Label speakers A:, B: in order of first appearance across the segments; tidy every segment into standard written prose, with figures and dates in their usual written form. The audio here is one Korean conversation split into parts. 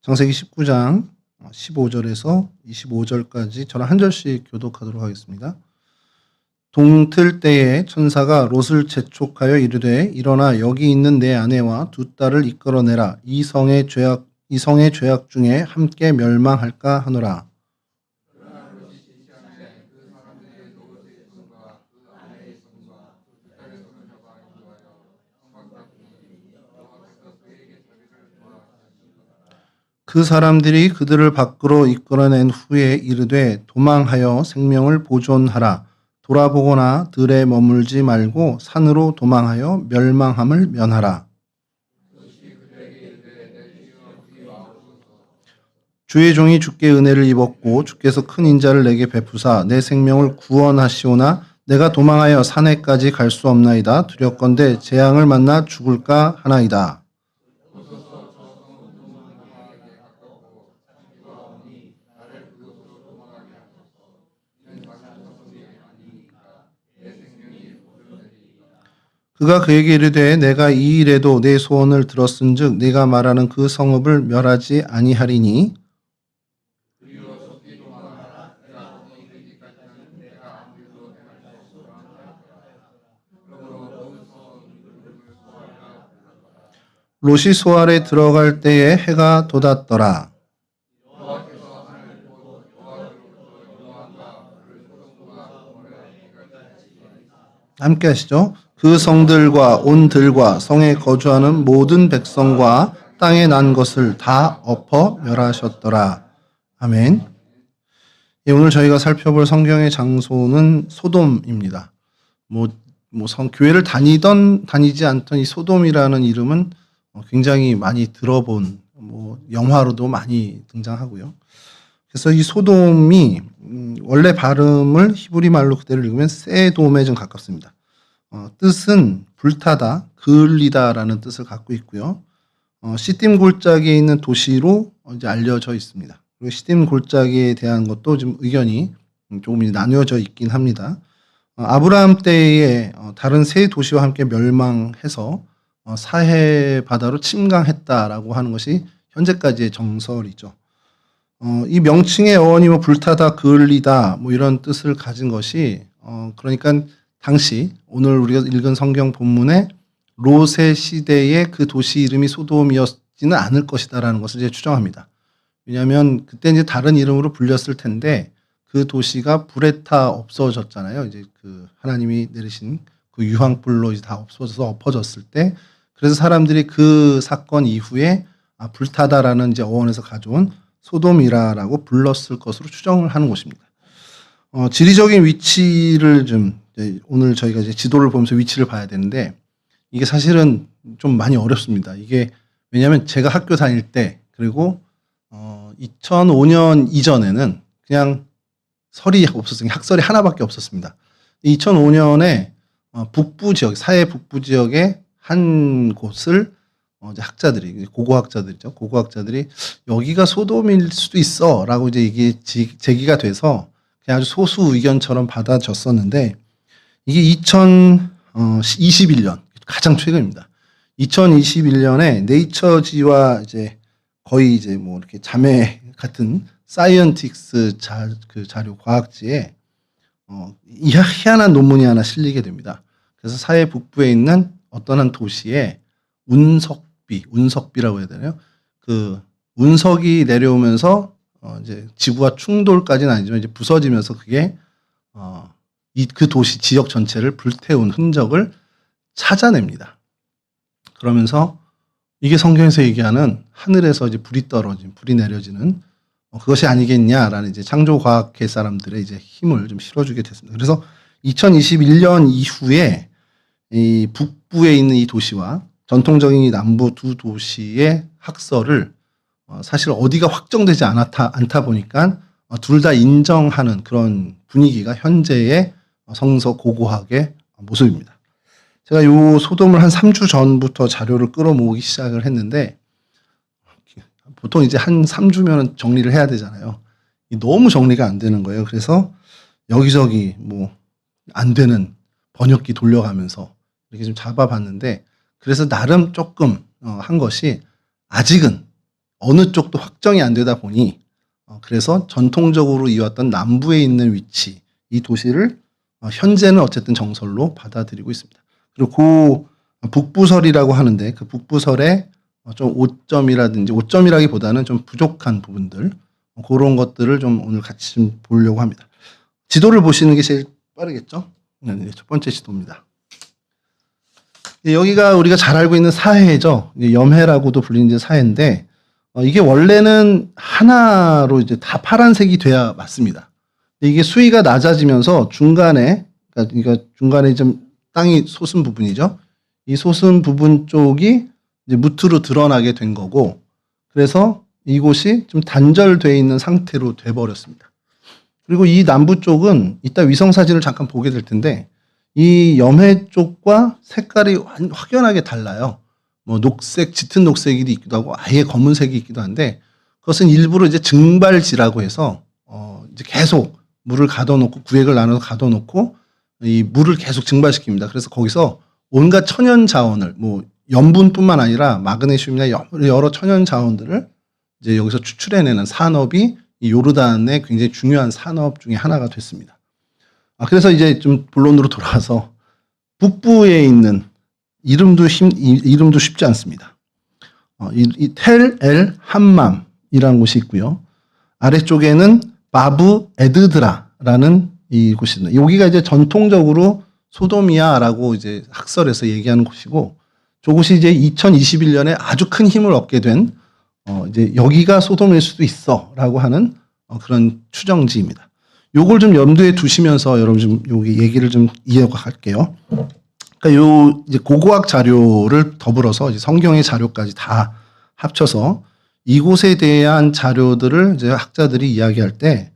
A: 창세기 19장 15절에서 25절까지 저랑 한 절씩 교독하도록 하겠습니다. 동틀 때에 천사가 롯을 재촉하여 이르되 일어나 여기 있는 내 아내와 두 딸을 이끌어내라. 이 성의 죄악 중에 함께 멸망할까 하노라. 그 사람들이 그들을 밖으로 이끌어낸 후에 이르되 도망하여 생명을 보존하라. 돌아보거나 들에 머물지 말고 산으로 도망하여 멸망함을 면하라. 주의 종이 주께 은혜를 입었고 주께서 큰 인자를 내게 베푸사 내 생명을 구원하시오나 내가 도망하여 산에까지 갈 수 없나이다. 두렵건대 재앙을 만나 죽을까 하나이다. 그가 그에게 이르되 내가 이 일에도 내 소원을 들었은즉 네가 말하는 그 성읍을 멸하지 아니하리니 롯이 소알에 들어갈 때에 해가 돋았더라. 함께 하시죠. 그 성들과 온 들과 성에 거주하는 모든 백성과 땅에 난 것을 다 엎어 멸하셨더라. 아멘. 예, 오늘 저희가 살펴볼 성경의 장소는 소돔입니다. 교회를 다니지 않던 이 소돔이라는 이름은 굉장히 많이 들어본, 영화로도 많이 등장하고요. 그래서 이 소돔이 원래 발음을 히브리 말로 그대로 읽으면 세돔에 좀 가깝습니다. 뜻은 불타다, 그을리다라는 뜻을 갖고 있고요. 시딤 골짜기에 있는 도시로 이제 알려져 있습니다. 그리고 시딤 골짜기에 대한 것도 좀 의견이 조금 나뉘어져 있긴 합니다. 아브라함 때에 다른 세 도시와 함께 멸망해서 사해 바다로 침강했다라고 하는 것이 현재까지의 정설이죠. 이 명칭의 어원이 불타다, 그을리다 이런 뜻을 가진 것이 그러니까 당시 오늘 우리가 읽은 성경 본문에 롯의 시대의 그 도시 이름이 소돔이었지는 않을 것이다라는 것을 이제 추정합니다. 왜냐하면 그때 이제 다른 이름으로 불렸을 텐데 그 도시가 불에 타 없어졌잖아요. 이제 그 하나님이 내리신 그 유황불로 이제 다 없어져서 엎어졌을 때 그래서 사람들이 그 사건 이후에 불타다라는 이제 어원에서 가져온 소돔이라고 불렀을 것으로 추정을 하는 곳입니다. 지리적인 위치를 오늘 저희가 이제 지도를 보면서 위치를 봐야 되는데 이게 사실은 좀 많이 어렵습니다. 이게 왜냐하면 제가 학교 다닐 때 그리고 2005년 이전에는 그냥 설이 없었어요. 학설이 하나밖에 없었습니다. 2005년에 북부 지역, 사해 북부 지역의 한 곳을 이제 학자들이, 고고학자들이 여기가 소돔일 수도 있어라고 이제 이게 제기가 돼서 그냥 아주 소수 의견처럼 받아졌었는데 이게 2021년 가장 최근입니다. 2021년에 네이처지와 이제 거의 이제 이렇게 자매 같은 사이언틱스 자료 과학지에 희한한 논문이 하나 실리게 됩니다. 그래서 사해 북부에 있는 어떤 한 도시에 운석비라고 해야 되나요? 그 운석이 내려오면서 이제 지구와 충돌까지는 아니지만 이제 부서지면서 그게 그 도시 지역 전체를 불태운 흔적을 찾아냅니다. 그러면서 이게 성경에서 얘기하는 하늘에서 이제 불이 내려지는 그것이 아니겠냐라는 이제 창조과학계 사람들의 이제 힘을 좀 실어주게 됐습니다. 그래서 2021년 이후에 이 북부에 있는 이 도시와 전통적인 이 남부 두 도시의 학설을 사실 어디가 확정되지 않다 보니까 둘 다 인정하는 그런 분위기가 현재의 성서 고고학의 모습입니다. 제가 요 소돔을 한 3주 전부터 자료를 끌어모으기 시작을 했는데 보통 이제 한 3주면 정리를 해야 되잖아요. 너무 정리가 안 되는 거예요. 그래서 여기저기 안 되는 번역기 돌려가면서 이렇게 좀 잡아봤는데 그래서 나름 조금 한 것이 아직은 어느 쪽도 확정이 안 되다 보니 그래서 전통적으로 이어왔던 남부에 있는 위치 이 도시를 현재는 어쨌든 정설로 받아들이고 있습니다. 그리고 그 북부설이라고 하는데 그 북부설에 좀 오점이라든지 오점이라기보다는 좀 부족한 부분들 그런 것들을 좀 오늘 같이 좀 보려고 합니다. 지도를 보시는 게 제일 빠르겠죠? 네, 첫 번째 지도입니다. 여기가 우리가 잘 알고 있는 사해죠. 염해라고도 불리는 사해인데 이게 원래는 하나로 이제 다 파란색이 돼야 맞습니다. 이게 수위가 낮아지면서 그러니까 중간에 좀 땅이 솟은 부분이죠. 이 솟은 부분 쪽이 이제 무트로 드러나게 된 거고, 그래서 이곳이 좀 단절되어 있는 상태로 돼버렸습니다. 그리고 이 남부 쪽은 이따 위성 사진을 잠깐 보게 될 텐데, 이 염해 쪽과 색깔이 확연하게 달라요. 뭐 녹색, 짙은 녹색이 있기도 하고 아예 검은색이 있기도 한데 그것은 일부러 이제 증발지라고 해서 이제 계속 물을 가둬놓고 구획을 나눠서 가둬놓고 이 물을 계속 증발시킵니다. 그래서 거기서 온갖 천연 자원을 뭐 염분뿐만 아니라 마그네슘이나 여러 천연 자원들을 이제 여기서 추출해내는 산업이 이 요르단의 굉장히 중요한 산업 중에 하나가 됐습니다. 그래서 이제 좀 본론으로 돌아와서 북부에 있는 이름도 쉽지 않습니다. 이 텔 엘 함맘이라는 곳이 있고요. 아래쪽에는 바브 에드드라라는 이 곳이 있습니다. 여기가 이제 전통적으로 소돔이야라고 이제 학설에서 얘기하는 곳이고, 저곳이 이제 2021년에 아주 큰 힘을 얻게 된 이제 여기가 소돔일 수도 있어라고 하는 그런 추정지입니다. 요걸 좀 염두에 두시면서 여러분 좀 여기 얘기를 좀 이어갈게요. 그러니까 요 이제 고고학 자료를 더불어서 이제 성경의 자료까지 다 합쳐서 이곳에 대한 자료들을 이제 학자들이 이야기할 때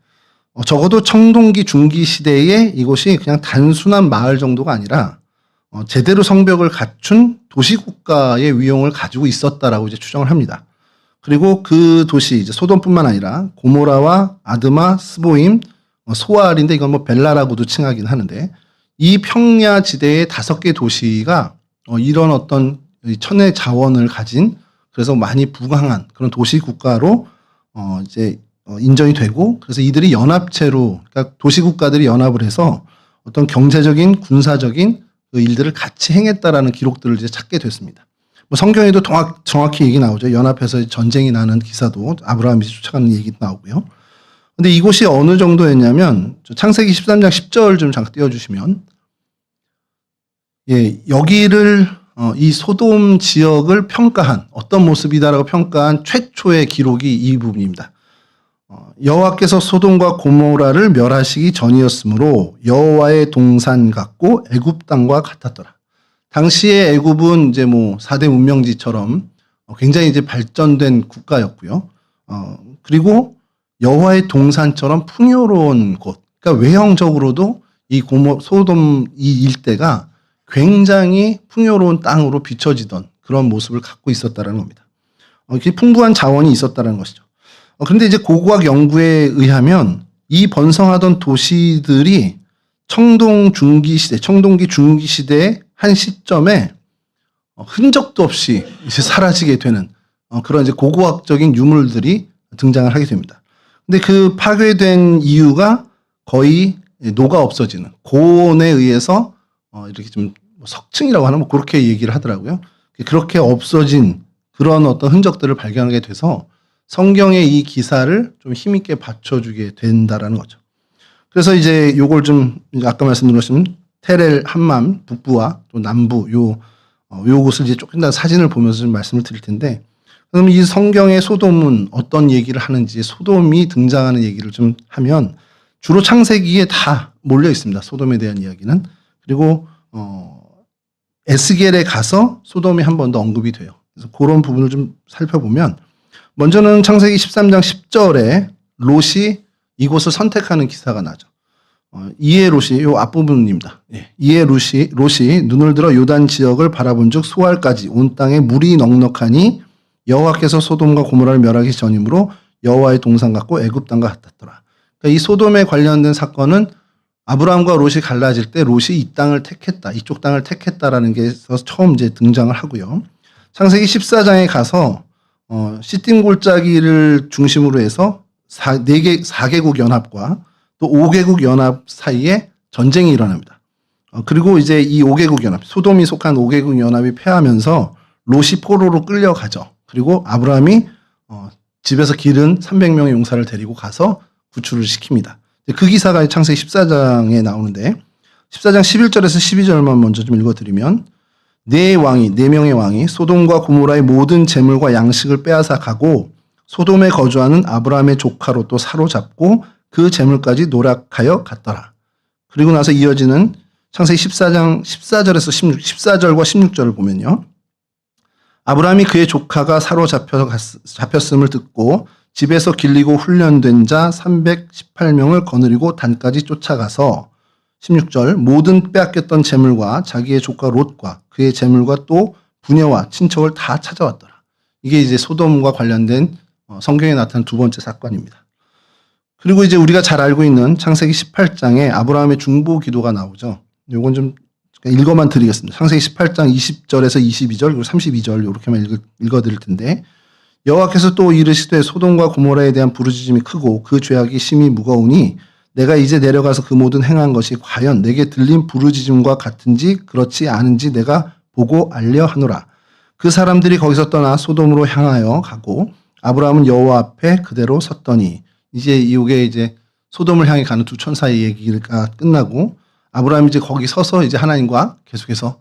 A: 적어도 청동기 중기 시대에 이곳이 그냥 단순한 마을 정도가 아니라 제대로 성벽을 갖춘 도시국가의 위용을 가지고 있었다라고 이제 추정을 합니다. 그리고 그 도시 이제 소돔뿐만 아니라 고모라와 아드마, 스보임, 소알인데 이건 뭐 벨라라고도 칭하긴 하는데 이 평야 지대의 5개 도시가 이런 어떤 천혜 자원을 가진 그래서 많이 부강한 그런 도시 국가로 이제 인정이 되고, 그래서 이들이 연합체로 그러니까 도시 국가들이 연합을 해서 어떤 경제적인 군사적인 그 일들을 같이 행했다라는 기록들을 이제 찾게 됐습니다. 뭐 성경에도 정확히 얘기 나오죠. 연합해서 전쟁이 나는 기사도 아브라함이 쫓아가는 얘기도 나오고요. 근데 이곳이 어느 정도였냐면 창세기 13장 10절 좀 잠깐 띄워주시면, 예, 여기를 이 소돔 지역을 평가한 어떤 모습이다라고 평가한 최초의 기록이 이 부분입니다. 여호와께서 소돔과 고모라를 멸하시기 전이었으므로 여호와의 동산 같고 애굽 땅과 같았더라. 당시의 애굽은 이제 뭐 4대 문명지처럼 굉장히 이제 발전된 국가였고요. 그리고 여호와의 동산처럼 풍요로운 곳, 그러니까 외형적으로도 이 소돔 이 일대가 굉장히 풍요로운 땅으로 비춰지던 그런 모습을 갖고 있었다는 겁니다. 풍부한 자원이 있었다는 것이죠. 그런데 이제 고고학 연구에 의하면 이 번성하던 도시들이 청동기 중기 시대의 한 시점에 흔적도 없이 이제 사라지게 되는 그런 이제 고고학적인 유물들이 등장을 하게 됩니다. 근데 그 파괴된 이유가 거의 녹아 없어지는 고온에 의해서 이렇게 좀 석층이라고 하나 뭐 그렇게 얘기를 하더라고요. 그렇게 없어진 그런 어떤 흔적들을 발견하게 돼서 성경의 이 기사를 좀 힘있게 받쳐주게 된다라는 거죠. 그래서 이제 요걸 좀 아까 말씀드렸던 테렐 함맘 북부와 또 남부 요곳을 이제 조금 더 사진을 보면서 좀 말씀을 드릴 텐데, 그럼 이 성경의 소돔은 어떤 얘기를 하는지, 소돔이 등장하는 얘기를 좀 하면 주로 창세기에 다 몰려 있습니다. 소돔에 대한 이야기는. 그리고 에스겔에 가서 소돔이 한 번 더 언급이 돼요. 그래서 그런 부분을 좀 살펴보면, 먼저는 창세기 13장 10절에 롯이 이곳을 선택하는 기사가 나죠. 이에 롯이 요 앞부분입니다. 예. 이에 롯이 눈을 들어 요단 지역을 바라본즉 소알까지 온 땅에 물이 넉넉하니 여호와께서 소돔과 고모라를 멸하기 전이므로 여호와의 동산 같고 애굽 땅과 같았더라. 그러니까 이 소돔에 관련된 사건은 아브라함과 롯이 갈라질 때 롯이 이 땅을 택했다, 이쪽 땅을 택했다라는 게 처음 이제 등장을 하고요. 창세기 14장에 가서 시딤 골짜기를 중심으로 해서 4개국 연합과 또 5개국 연합 사이에 전쟁이 일어납니다. 그리고 이제 이 5개국 연합, 소돔이 속한 5개국 연합이 패하면서 롯이 포로로 끌려가죠. 그리고 아브라함이 집에서 기른 300명의 용사를 데리고 가서 구출을 시킵니다. 그 기사가 창세기 14장에 나오는데 14장 11절에서 12절만 먼저 좀 읽어드리면 네 명의 왕이 소돔과 고모라의 모든 재물과 양식을 빼앗아 가고 소돔에 거주하는 아브라함의 조카로 또 사로잡고 그 재물까지 노략하여 갔더라. 그리고 나서 이어지는 창세기 14장 14절과 16절을 보면요. 아브라함이 그의 조카가 잡혔음을 듣고 집에서 길리고 훈련된 자 318명을 거느리고 단까지 쫓아가서 16절 모든 빼앗겼던 재물과 자기의 조카 롯과 그의 재물과 또 부녀와 친척을 다 찾아왔더라. 이게 이제 소돔과 관련된 성경에 나타난 두 번째 사건입니다. 그리고 이제 우리가 잘 알고 있는 창세기 18장에 아브라함의 중보 기도가 나오죠. 요건 좀 읽어만 드리겠습니다. 창세기 18장 20절에서 22절 그리고 32절 이렇게만 읽어드릴 텐데 여호와께서 또 이르시되 소돔과 고모라에 대한 부르짖음이 크고 그 죄악이 심히 무거우니 내가 이제 내려가서 그 모든 행한 것이 과연 내게 들린 부르짖음과 같은지 그렇지 않은지 내가 보고 알려 하노라. 그 사람들이 거기서 떠나 소돔으로 향하여 가고 아브라함은 여호와 앞에 그대로 섰더니 이제 이게 이제 소돔을 향해 가는 두 천사의 얘기가 끝나고 아브라함이 이제 거기 서서 이제 하나님과 계속해서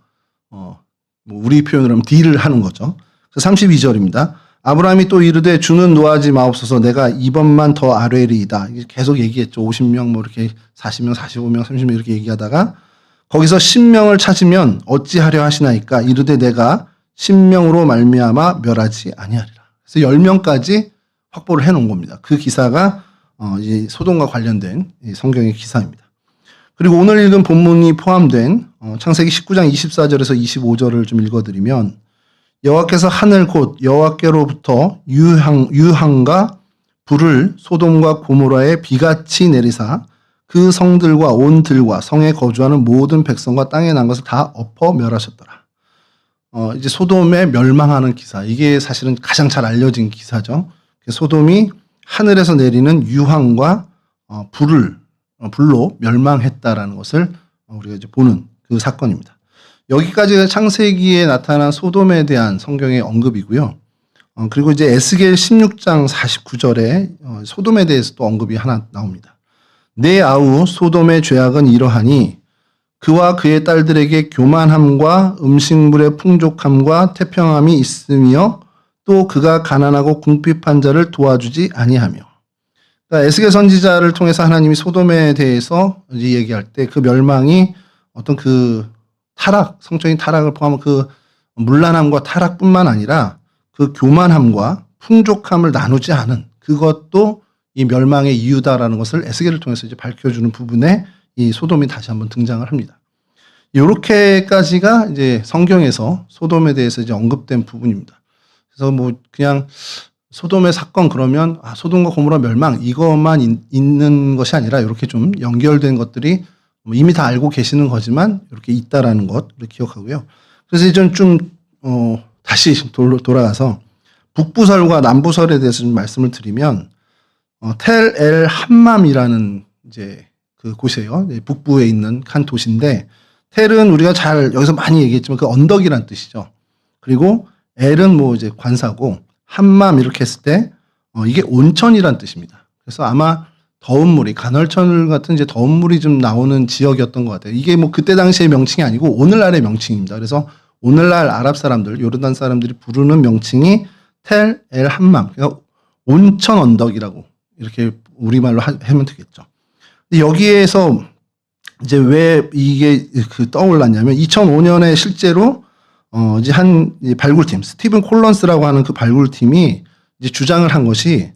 A: 우리 표현으로 하면 딜을 하는 거죠. 그래서 32절입니다. 아브라함이 또 이르되 주는 노하지 마옵소서 내가 이번만 더 아뢰리이다. 계속 얘기했죠. 50명 뭐 이렇게 40명, 45명, 30명 이렇게 얘기하다가 거기서 10명을 찾으면 어찌하려 하시나이까 이르되 내가 10명으로 말미암아 멸하지 아니하리라. 그래서 10명까지 확보를 해놓은 겁니다. 그 기사가 이 소돔과 관련된 성경의 기사입니다. 그리고 오늘 읽은 본문이 포함된 창세기 19장 24절에서 25절을 좀 읽어드리면 여호와께서 하늘 곧 여호와께로부터 유황과 불을 소돔과 고모라에 비같이 내리사 그 성들과 온 들과 성에 거주하는 모든 백성과 땅에 난 것을 다 엎어 멸하셨더라. 이제 소돔에 멸망하는 기사. 이게 사실은 가장 잘 알려진 기사죠. 소돔이 하늘에서 내리는 유황과 불로 멸망했다라는 것을 우리가 이제 보는 그 사건입니다. 여기까지가 창세기에 나타난 소돔에 대한 성경의 언급이고요. 그리고 이제 에스겔 16장 49절에 소돔에 대해서 또 언급이 하나 나옵니다. 내 아우 소돔의 죄악은 이러하니 그와 그의 딸들에게 교만함과 음식물의 풍족함과 태평함이 있으며 또 그가 가난하고 궁핍한 자를 도와주지 아니하며. 그러니까 에스겔 선지자를 통해서 하나님이 소돔에 대해서 얘기할 때 그 멸망이 어떤 그 타락, 성적인 타락을 포함한 그 문란함과 타락뿐만 아니라 그 교만함과 풍족함을 나누지 않은 그것도 이 멸망의 이유다라는 것을 에스겔을 통해서 이제 밝혀주는 부분에 이 소돔이 다시 한번 등장을 합니다. 이렇게까지가 이제 성경에서 소돔에 대해서 이제 언급된 부분입니다. 그래서 뭐 그냥 소돔의 사건 그러면 소돔과 고모라 멸망 이것만 있는 것이 아니라 이렇게 좀 연결된 것들이 이미 다 알고 계시는 거지만 이렇게 있다라는 것을 기억하고요. 그래서 이제 좀 다시 돌아가서 북부설과 남부설에 대해서 좀 말씀을 드리면 텔 엘 함맘이라는 이제 그 곳이에요. 북부에 있는 한 도시인데 텔은 우리가 잘 여기서 많이 얘기했지만 그 언덕이란 뜻이죠. 그리고 엘은 뭐 이제 관사고 함맘 이렇게 했을 때 이게 온천이란 뜻입니다. 그래서 아마 더운 물이 간헐천 같은 이제 더운 물이 좀 나오는 지역이었던 것 같아요. 이게 뭐 그때 당시의 명칭이 아니고 오늘날의 명칭입니다. 그래서 오늘날 아랍 사람들, 요르단 사람들이 부르는 명칭이 텔 엘 함맘, 그러니까 온천 언덕이라고 이렇게 우리말로 하면 되겠죠. 근데 여기에서 이제 왜 이게 떠올랐냐면 2005년에 실제로 이제 한 발굴팀 스티븐 콜런스라고 하는 그 발굴팀이 이제 주장을 한 것이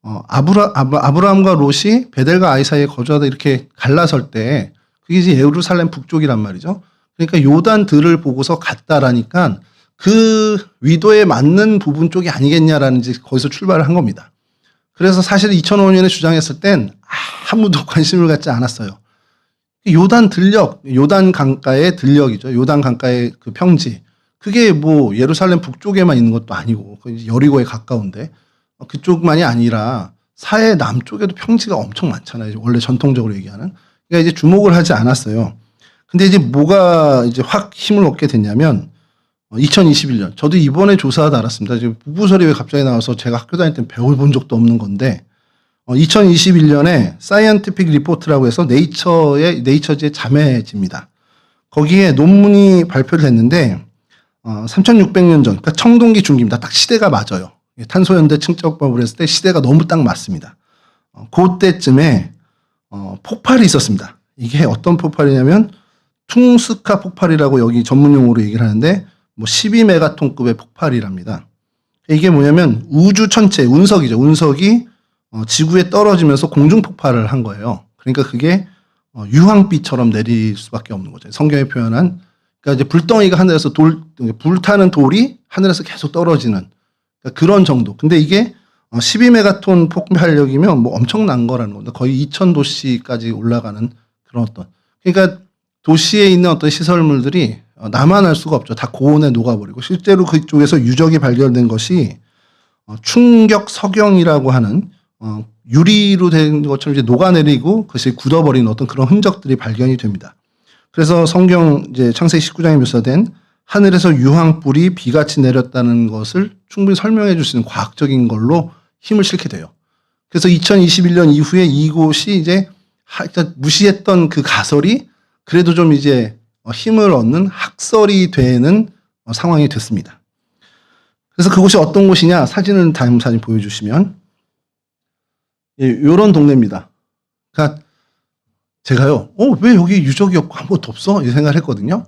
A: 아브라함과 롯이 베델과 아이 사이에 거주하다 이렇게 갈라설 때 그게 이제 예루살렘 북쪽이란 말이죠. 그러니까 요단들을 보고서 갔다라니까 그 위도에 맞는 부분 쪽이 아니겠냐라는 이제 거기서 출발을 한 겁니다. 그래서 사실 2005년에 주장했을 땐 아무도 관심을 갖지 않았어요. 요단 들녘, 요단 강가의 들녘이죠. 요단 강가의 그 평지. 그게 뭐 예루살렘 북쪽에만 있는 것도 아니고 여리고에 가까운데 그쪽만이 아니라 사해 남쪽에도 평지가 엄청 많잖아요. 원래 전통적으로 얘기하는. 그러니까 이제 주목을 하지 않았어요. 근데 이제 뭐가 이제 확 힘을 얻게 됐냐면 2021년 저도 이번에 조사하다 알았습니다. 지금 부부설이 왜 갑자기 나와서 제가 학교 다닐 때 배워본 적도 없는 건데 2021년에 사이언티픽 리포트라고 해서 네이처지의 자매지입니다. 거기에 논문이 발표를 했는데 3600년 전, 그러니까 청동기 중기입니다. 딱 시대가 맞아요. 탄소연대 측정법을 했을 때 시대가 너무 딱 맞습니다. 그때쯤에 폭발이 있었습니다. 이게 어떤 폭발이냐면 퉁스카 폭발이라고 여기 전문 용어로 얘기를 하는데 뭐 12메가톤급의 폭발이랍니다. 이게 뭐냐면 우주 전체, 운석이죠. 운석이 지구에 떨어지면서 공중 폭발을 한 거예요. 그러니까 그게 유황비처럼 내릴 수밖에 없는 거죠. 성경에 표현한, 그러니까 이제 불덩이가 하늘에서 불타는 돌이 하늘에서 계속 떨어지는 그러니까 그런 정도. 근데 이게 12메가톤 폭발력이면 뭐 엄청난 거라는 겁니다. 거의 2000도시까지 올라가는 그런 어떤. 그러니까 도시에 있는 어떤 시설물들이 남아날 수가 없죠. 다 고온에 녹아버리고 실제로 그쪽에서 유적이 발견된 것이 충격 석영이라고 하는 유리로 된 것처럼 이제 녹아내리고 그것이 굳어버리는 어떤 그런 흔적들이 발견이 됩니다. 그래서 성경 이제 창세기 19장에 묘사된 하늘에서 유황불이 비같이 내렸다는 것을 충분히 설명해 줄 수 있는 과학적인 걸로 힘을 실게 돼요. 그래서 2021년 이후에 이곳이 이제 무시했던 그 가설이 그래도 좀 이제 힘을 얻는 학설이 되는 상황이 됐습니다. 그래서 그곳이 어떤 곳이냐 사진을 다음 사진 보여주시면 이런 동네입니다. 그러니까 제가요, 왜 여기 유적이 없고 아무것도 없어? 이 생각을 했거든요.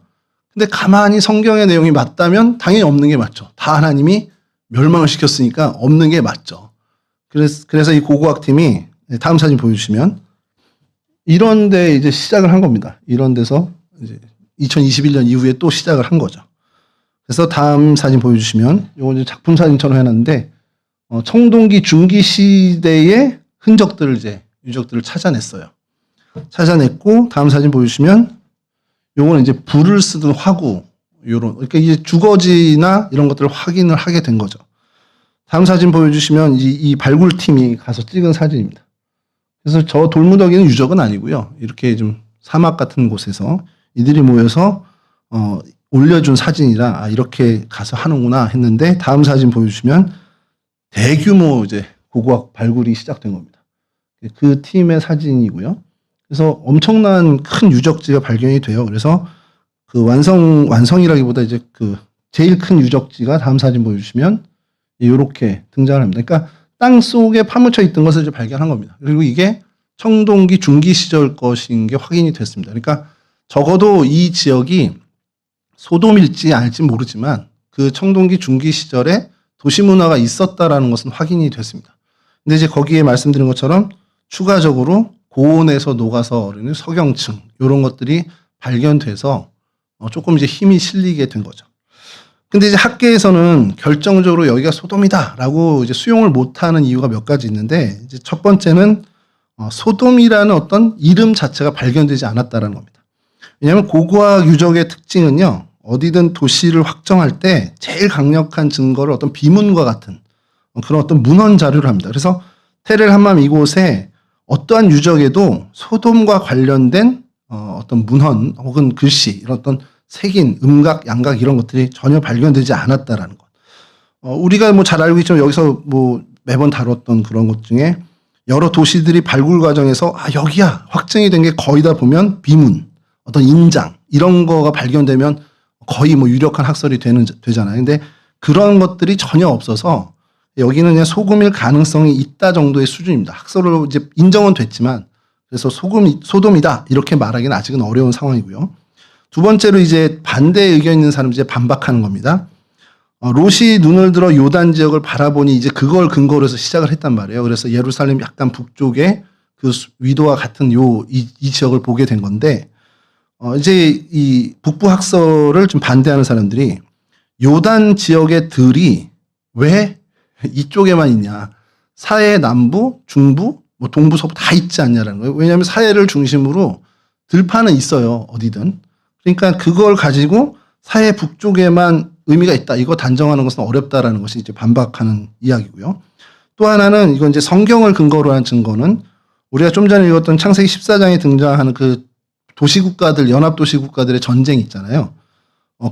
A: 근데 가만히 성경의 내용이 맞다면 당연히 없는 게 맞죠. 다 하나님이 멸망을 시켰으니까 없는 게 맞죠. 그래서 이 고고학팀이 다음 사진 보여주시면 이런 데 이제 시작을 한 겁니다. 이런 데서 이제 2021년 이후에 또 시작을 한 거죠. 그래서 다음 사진 보여주시면 이거 이제 작품 사진처럼 해놨는데 청동기 중기 시대의 흔적들을 유적들을 찾아냈어요. 찾아냈고 다음 사진 보여주시면 요거는 이제 불을 쓰던 화구 요런 그러니까 이제 주거지나 이런 것들을 확인을 하게 된 거죠. 다음 사진 보여주시면 이 발굴팀이 가서 찍은 사진입니다. 그래서 저 돌무더기는 유적은 아니고요. 이렇게 좀 사막 같은 곳에서 이들이 모여서 올려준 사진이라 이렇게 가서 하는구나 했는데 다음 사진 보여주시면 대규모 이제 고고학 발굴이 시작된 겁니다. 그 팀의 사진이고요. 그래서 엄청난 큰 유적지가 발견이 돼요. 그래서 그 완성이라기보다 이제 그 제일 큰 유적지가 다음 사진 보여주시면 이렇게 등장을 합니다. 그러니까 땅 속에 파묻혀 있던 것을 이제 발견한 겁니다. 그리고 이게 청동기 중기 시절 것인 게 확인이 됐습니다. 그러니까 적어도 이 지역이 소돔일지 아닐지 모르지만 그 청동기 중기 시절에 도시 문화가 있었다라는 것은 확인이 됐습니다. 근데 이제 거기에 말씀드린 것처럼 추가적으로 고온에서 녹아서 어르는 석영층 이런 것들이 발견돼서 조금 이제 힘이 실리게 된 거죠. 근데 이제 학계에서는 결정적으로 여기가 소돔이다라고 이제 수용을 못하는 이유가 몇 가지 있는데 이제 첫 번째는 소돔이라는 어떤 이름 자체가 발견되지 않았다라는 겁니다. 왜냐하면 고고학 유적의 특징은요, 어디든 도시를 확정할 때 제일 강력한 증거를 어떤 비문과 같은 그런 어떤 문헌 자료를 합니다. 그래서 테렐 함맘 이곳에 어떠한 유적에도 소돔과 관련된 어떤 문헌 혹은 글씨 이런 어떤 색인, 음각, 양각 이런 것들이 전혀 발견되지 않았다라는 것. 우리가 뭐 잘 알고 있지만 여기서 뭐 매번 다뤘던 그런 것 중에 여러 도시들이 발굴 과정에서 여기야 확정이 된 게 거의 다 보면 비문, 어떤 인장 이런 거가 발견되면 거의 뭐 유력한 학설이 되잖아요. 근데 그런 것들이 전혀 없어서 여기는 그냥 소금일 가능성이 있다 정도의 수준입니다. 학설로 이제 인정은 됐지만 그래서 소돔이다 이렇게 말하기는 아직은 어려운 상황이고요. 두 번째로 이제 반대 의견 있는 사람들이 이제 반박하는 겁니다. 롯이 눈을 들어 요단 지역을 바라보니 이제 그걸 근거로 해서 시작을 했단 말이에요. 그래서 예루살렘 약간 북쪽에 그 위도와 같은 이 지역을 보게 된 건데 이제 이 북부 학설을 좀 반대하는 사람들이 요단 지역의 들이 왜 이쪽에만 있냐. 사해 남부, 중부, 뭐 동부, 서부 다 있지 않냐라는 거예요. 왜냐하면 사해를 중심으로 들판은 있어요. 어디든. 그러니까 그걸 가지고 사해 북쪽에만 의미가 있다. 이거 단정하는 것은 어렵다라는 것이 이제 반박하는 이야기고요. 또 하나는 이건 이제 성경을 근거로 한 증거는 우리가 좀 전에 읽었던 창세기 14장에 등장하는 그 도시국가들, 연합도시국가들의 전쟁이 있잖아요.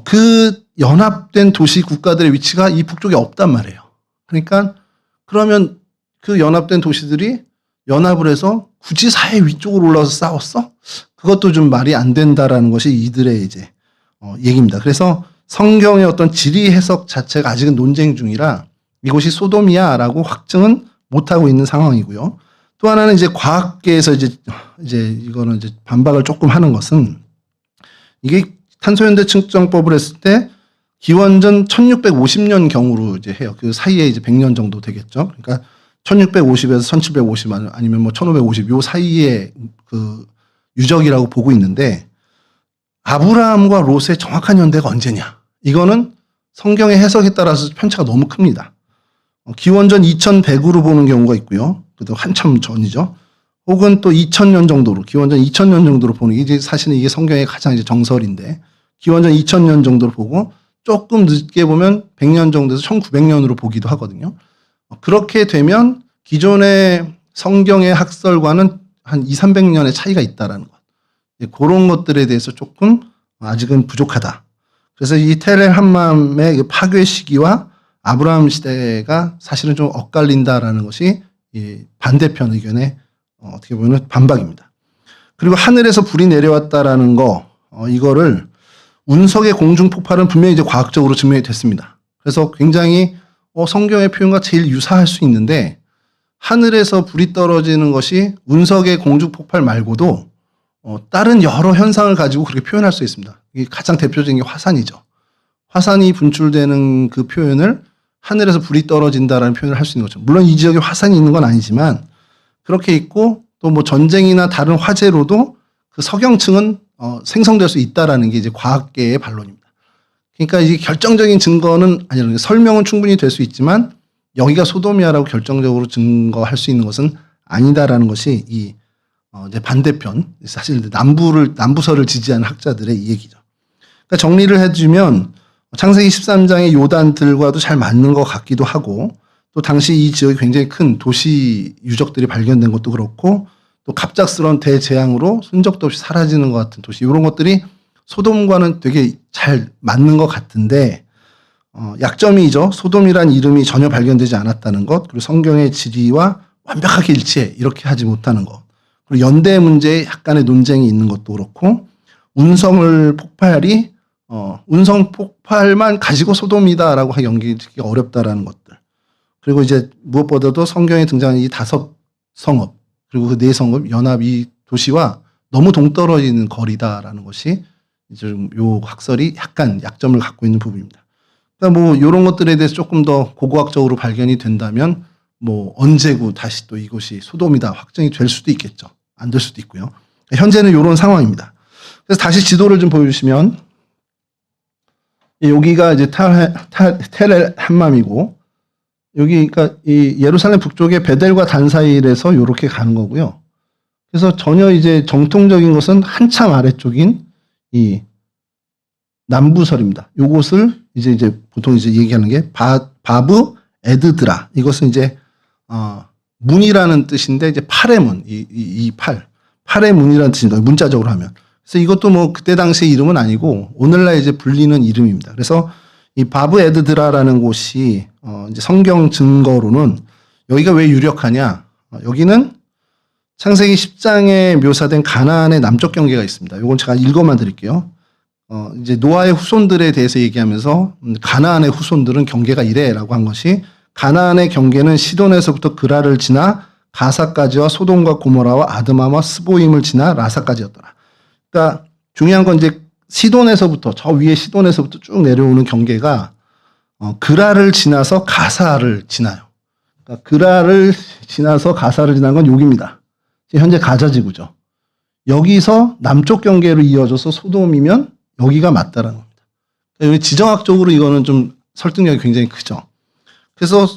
A: 그 연합된 도시국가들의 위치가 이 북쪽에 없단 말이에요. 그러니까 그러면 그 연합된 도시들이 연합을 해서 굳이 사해 위쪽으로 올라와서 싸웠어? 그것도 좀 말이 안 된다라는 것이 이들의 이제 얘기입니다. 그래서 성경의 어떤 지리 해석 자체가 아직은 논쟁 중이라 이곳이 소돔이야라고 확증은 못하고 있는 상황이고요. 또 하나는 이제 과학계에서 이제 이거는 이제 반박을 조금 하는 것은 이게 탄소연대 측정법을 했을 때 기원전 1650년 경으로 이제 해요. 그 사이에 이제 100년 정도 되겠죠. 그러니까 1650에서 1750 아니면 뭐 1550 요 사이에 그 유적이라고 보고 있는데 아브라함과 롯의 정확한 연대가 언제냐? 이거는 성경의 해석에 따라서 편차가 너무 큽니다. 기원전 2100으로 보는 경우가 있고요. 그래도 한참 전이죠. 혹은 또 2000년 정도로, 기원전 2000년 정도로 보는 게 이제 사실은 이게 성경의 가장 이제 정설인데 기원전 2000년 정도로 보고 조금 늦게 보면 100년 정도에서 1900년으로 보기도 하거든요. 그렇게 되면 기존의 성경의 학설과는 한 200~300년의 차이가 있다라는 것. 그런 것들에 대해서 조금 아직은 부족하다. 그래서 이 텔 함맘의 파괴 시기와 아브라함 시대가 사실은 좀 엇갈린다라는 것이 이 반대편 의견의 어떻게 보면 반박입니다. 그리고 하늘에서 불이 내려왔다라는 거, 이거를 운석의 공중 폭발은 분명히 이제 과학적으로 증명이 됐습니다. 그래서 굉장히 성경의 표현과 제일 유사할 수 있는데 하늘에서 불이 떨어지는 것이 운석의 공중 폭발 말고도 다른 여러 현상을 가지고 그렇게 표현할 수 있습니다. 이게 가장 대표적인 게 화산이죠. 화산이 분출되는 그 표현을 하늘에서 불이 떨어진다라는 표현을 할 수 있는 거죠. 물론 이 지역에 화산이 있는 건 아니지만 그렇게 있고 또 뭐 전쟁이나 다른 화재로도 그 석영층은 생성될 수 있다라는 게 이제 과학계의 반론입니다. 그러니까 이게 결정적인 증거는 아니라 설명은 충분히 될 수 있지만 여기가 소돔이야라고 결정적으로 증거할 수 있는 것은 아니다라는 것이 이 이제 반대편 사실 남부설을 지지하는 학자들의 이 얘기죠. 그러니까 정리를 해주면 창세기 13장의 요단들과도 잘 맞는 것 같기도 하고 또 당시 이 지역이 굉장히 큰 도시 유적들이 발견된 것도 그렇고 또 갑작스러운 대재앙으로 흔적도 없이 사라지는 것 같은 도시 이런 것들이 소돔과는 되게 잘 맞는 것 같은데 약점이죠. 소돔이란 이름이 전혀 발견되지 않았다는 것 그리고 성경의 지리와 완벽하게 일치해 이렇게 하지 못하는 것 그리고 연대 문제에 약간의 논쟁이 있는 것도 그렇고 운성 폭발만 가지고 소돔이다라고 연기하기 어렵다라는 것들. 그리고 이제 무엇보다도 성경에 등장하는 이 5 성읍 그리고 그 4 성읍 연합 이 도시와 너무 동떨어지는 거리다라는 것이 이제 요 학설이 약간 약점을 갖고 있는 부분입니다. 그러니까 뭐 이런 것들에 대해서 조금 더 고고학적으로 발견이 된다면 뭐 언제고 다시 또 이곳이 소돔이다 확정이 될 수도 있겠죠. 안 될 수도 있고요. 현재는 이런 상황입니다. 그래서 다시 지도를 좀 보여주시면 여기가 이제 텔 함맘이고 여기가 이 예루살렘 북쪽에 베델과 단 사이에서 이렇게 가는 거고요. 그래서 전혀 이제 정통적인 것은 한참 아래쪽인 이 남부설입니다. 요것을 이제 보통 이제 얘기하는 게 바브 에드드라. 이것은 이제 문이라는 뜻인데 이제 팔의 문, 팔의 문이라는 뜻입니다. 문자적으로 하면. 그래서 이것도 뭐 그때 당시 이름은 아니고 오늘날 이제 불리는 이름입니다. 그래서 이 바브 에드드라라는 곳이 이제 성경 증거로는 여기가 왜 유력하냐? 여기는 창세기 10장에 묘사된 가나안의 남쪽 경계가 있습니다. 이건 제가 읽어만 드릴게요. 이제 노아의 후손들에 대해서 얘기하면서 가나안의 후손들은 경계가 이래라고 한 것이 가나안의 경계는 시돈에서부터 그라를 지나 가사까지와 소돔과 고모라와 아드마와 스보임을 지나 라사까지였더라. 그러니까 중요한 건 이제 시돈에서부터 저 위에 시돈에서부터 쭉 내려오는 경계가 그라를 지나서 가사를 지나요. 그러니까 그라를 지나서 가사를 지난 건 여기입니다. 현재 가자 지구죠. 여기서 남쪽 경계로 이어져서 소돔이면 여기가 맞다라는 겁니다. 그러니까 지정학적으로 이거는 좀 설득력이 굉장히 크죠. 그래서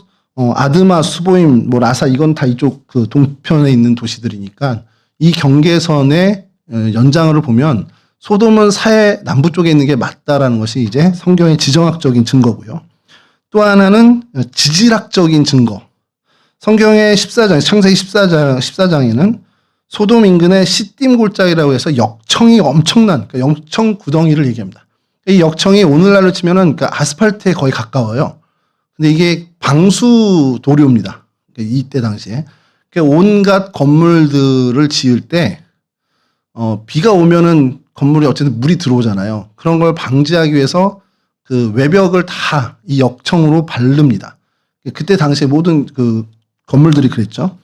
A: 아드마, 수보임, 뭐 라사 이건 다 이쪽 그 동편에 있는 도시들이니까 이 경계선의 연장을 보면 소돔은 사해 남부 쪽에 있는 게 맞다라는 것이 이제 성경의 지정학적인 증거고요. 또 하나는 지질학적인 증거. 성경의 14장, 창세기 14장에는 소돔 인근의 시딤 골짜기라고 해서 역청이 엄청난, 그러니까 역청 구덩이를 얘기합니다. 이 역청이 오늘날로 치면은 그러니까 아스팔트에 거의 가까워요. 근데 이게 방수 도료입니다. 이때 당시에. 그러니까 온갖 건물들을 지을 때, 비가 오면은 건물에 어쨌든 물이 들어오잖아요. 그런 걸 방지하기 위해서 그 외벽을 다 이 역청으로 바릅니다. 그때 당시에 모든 그 건물들이 그랬죠.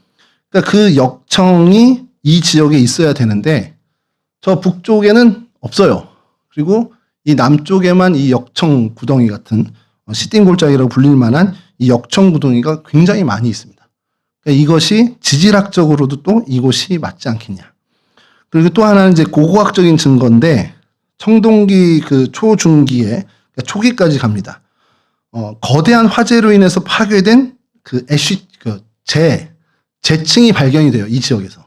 A: 그러니까 그 역청이 이 지역에 있어야 되는데 저 북쪽에는 없어요. 그리고 이 남쪽에만 이 역청 구덩이 같은 시딤골짜기라고 불릴 만한 이 역청 구덩이가 굉장히 많이 있습니다. 그러니까 이것이 지질학적으로도 또 이곳이 맞지 않겠냐. 그리고 또 하나는 이제 고고학적인 증거인데 청동기 그 초중기에 그러니까 초기까지 갑니다. 거대한 화재로 인해서 파괴된 그 재층이 발견이 돼요. 이 지역에서.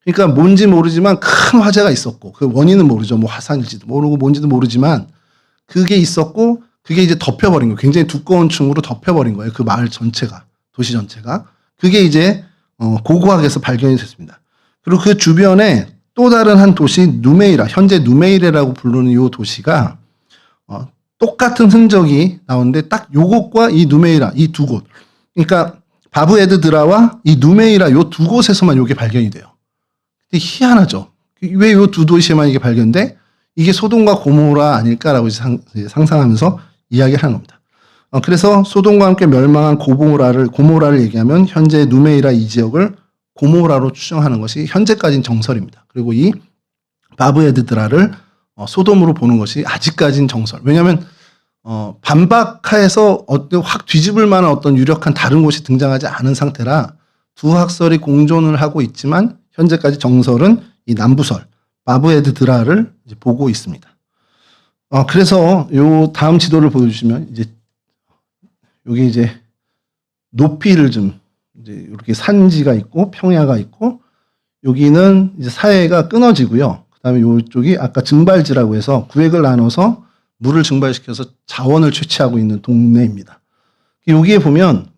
A: 그러니까 뭔지 모르지만 큰 화재가 있었고 그 원인은 모르죠. 뭐 화산일지도 모르고 뭔지도 모르지만 그게 있었고 그게 이제 덮여버린 거예요. 굉장히 두꺼운 층으로 덮여버린 거예요. 그 마을 전체가, 도시 전체가. 그게 이제 고고학에서 발견이 됐습니다. 그리고 그 주변에 또 다른 한 도시 누메이라, 현재 누메이레라고 부르는 이 도시가 똑같은 흔적이 나오는데 딱 요곳과 이 누메이라 이 두 곳. 그러니까 바브에드드라와 이 누메이라 요 두 곳에서만 요게 발견이 돼요. 근데 희한하죠. 왜 요 두 도시에만 이게 발견돼? 이게 소돔과 고모라 아닐까라고 상상하면서 이야기를 하는 겁니다. 그래서 소돔과 함께 멸망한 고모라를 얘기하면 현재 누메이라 이 지역을 고모라로 추정하는 것이 현재까지는 정설입니다. 그리고 이 바브에드드라를 소돔으로 보는 것이 아직까지는 정설. 왜냐하면 반박하에서 확 뒤집을 만한 어떤 유력한 다른 곳이 등장하지 않은 상태라 두 학설이 공존을 하고 있지만 현재까지 정설은 이 남부설 바브에드드라를 이제 보고 있습니다. 그래서 요 다음 지도를 보여주시면 이제 여기 이제 높이를 좀 이제 이렇게 산지가 있고 평야가 있고 여기는 이제 사해가 끊어지고요. 그다음에 이쪽이 아까 증발지라고 해서 구획을 나눠서 물을 증발시켜서 자원을 채취하고 있는 동네입니다. 여기에 보면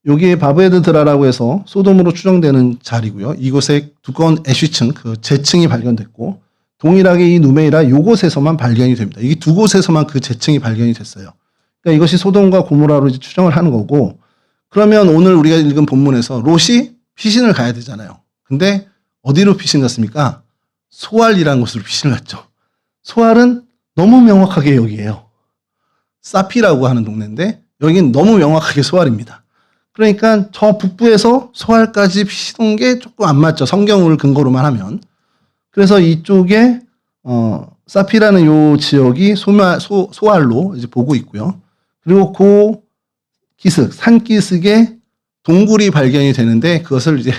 A: 여기에 바브에드드라라고 해서 소돔으로 추정되는 자리고요. 이곳에 두꺼운 애쉬층, 그 재층이 발견됐고 동일하게 이 누메이라 요곳에서만 발견이 됩니다. 이게 두 곳에서만 그 재층이 발견이 됐어요. 그러니까 이것이 소돔과 고모라로 이제 추정을 하는 거고 그러면 오늘 우리가 읽은 본문에서 롯이 피신을 가야 되잖아요. 근데 어디로 피신 갔습니까? 소알이라는 곳으로 피신을 갔죠. 소알은 너무 명확하게 여기예요. 사피라고 하는 동네인데 여기는 너무 명확하게 소알입니다. 그러니까 저 북부에서 소알까지 피신 게 조금 안 맞죠. 성경을 근거로만 하면. 그래서 이쪽에 사피라는 요 지역이 소알로 이제 보고 있고요. 그리고 그 기슭, 산기슭에 동굴이 발견이 되는데 그것을 이제